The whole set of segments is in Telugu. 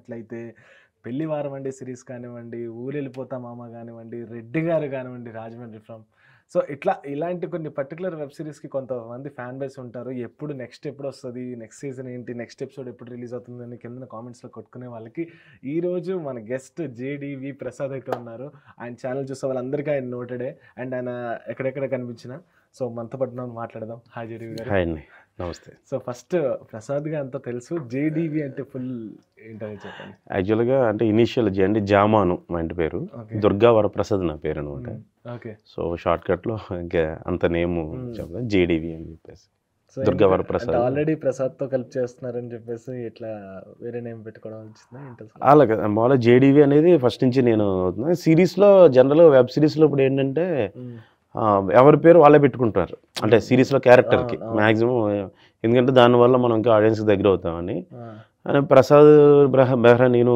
అట్లయితే 'పెళ్లి వారం' సిరీస్ కానివ్వండి, 'ఊరెళ్ళిపోతా మామ' గానివ్వండి, 'రెడ్డి గారు' గానివ్వండి 'రాజమండ్రి ఫ్రమ్'. సో, ఇలాంటి కొన్ని పర్టిక్యులర్ వెబ్ సీరీస్‌కి కొంతమంది ఫ్యాన్ బేస్ ఉంటారు. నెక్స్ట్ ఎప్పుడొస్తది? నెక్స్ట్ సీజన్ ఏంటి? నెక్స్ట్ ఎపిసోడ్ ఎప్పుడు రిలీజ్ అవుతుందని కిందన కామెంట్స్‌లో కొట్టుకునే వాళ్ళకి, ఈరోజు మన గెస్ట్ జేడీవి ప్రసాద్ అయితే ఉన్నారు. ఆయన ఛానెల్ చూసే వాళ్ళందరికీ ఆయన నోటెడే. అండ్ ఆయన ఎక్కడెక్కడ కనిపించినా సో, మనతో పాటు ఉన్నాం, మాట్లాడదాం. హాయ్ జేడీవి గారు. హాయ్ అండి, నమస్తే. సో, ఫస్ట్ ప్రసాద్‌గా అంతా తెలుసు. జేడీవి అంటే ఫుల్ ఏంటనేది చెప్పండి. యాక్చువల్‌గా అంటే ఇనీషియల్ అంటే జామాను మా ఇంటి పేరు. ఓకే. దుర్గా వరప్రసాద్ నా పేరు అనమాట. ఓకే. సో షార్ట్‌కట్‌లో ఇంకా అంత నేము చెప్పలేదు, జేడీవి అని చెప్పేసి. సో, దుర్గా ఇంకా వరప్రసాద్. అంటే ఆల్రెడీ ప్రసాద్‌తో కలిపి చేస్తున్నారని చెప్పేసి ఇట్లా వేరే నేమ్ పెట్టుకోవడం వచ్చిందా ఏంటి అసలు? అలాగే మామూలుగా జేడీవి అనేది ఫస్ట్ నుంచి నేను సిరీస్‌లో జనరల్‌గా వెబ్ సిరీస్‌లో ఇప్పుడు ఏంటంటే ఎవరి పేరు వాళ్ళే పెట్టుకుంటారు. అంటే సిరీస్‌లో క్యారెక్టర్‌కి మ్యాక్సిమం, ఎందుకంటే దానివల్ల మనం ఇంకా ఆడియన్స్‌కి దగ్గర అవుతామని. అని ప్రసాద్ బెహ్రా నేను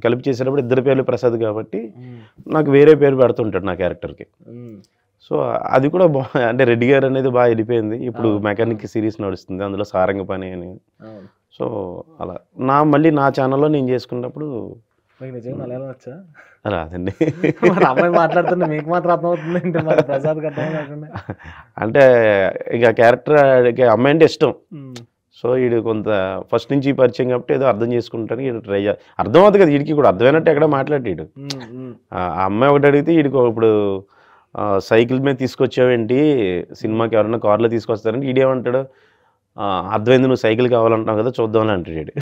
కలిపి చేసేటప్పుడు ఇద్దరు పేర్లు ప్రసాద్ కాబట్టి నాకు వేరే పేరు పెడుతుంటాడు నా క్యారెక్టర్‌కి. సో అది కూడా అంటే రెడ్డి గారు అనేది బాగా వెళ్ళిపోయింది. ఇప్పుడు మెకానిక్ సిరీస్ నడుస్తుంది, అందులో సారంగపాణి అని. సో అలా మళ్ళీ నా ఛానల్లో నేను చేసుకున్నప్పుడు మీకు నిజంగా మలయాళం వచ్చా? రాదండి. మరి అమ్మాయి మాట్లాడుతున్నా మీకు మాత్రం అర్థమవుతుంది ఏంటి? మరి ప్రసాద్‌కి అర్థం కాకుండా. అంటే ఇక క్యారెక్టర్ అమ్మాయి అంటే ఇష్టం. సో వీడు కొంత ఫస్ట్ నుంచి పరిచయం కాబట్టి ఏదో అర్థం చేసుకుంటాను. వీడు ట్రై అర్థం అవుతుంది కదా, వీడికి కూడా అర్థమైనట్టు ఎక్కడ మాట్లాడాడు. ఆ అమ్మాయి ఒకటి అడిగితే వీడికి ఇప్పుడు సైకిల్ మీద తీసుకొచ్చావేంటి, సినిమాకి ఎవరైనా కార్లో తీసుకొస్తారంటే వీడేమంటాడు, అర్థమైంది నువ్వు సైకిల్ కావాలంటున్నావు కదా చూద్దామని అంటాడు.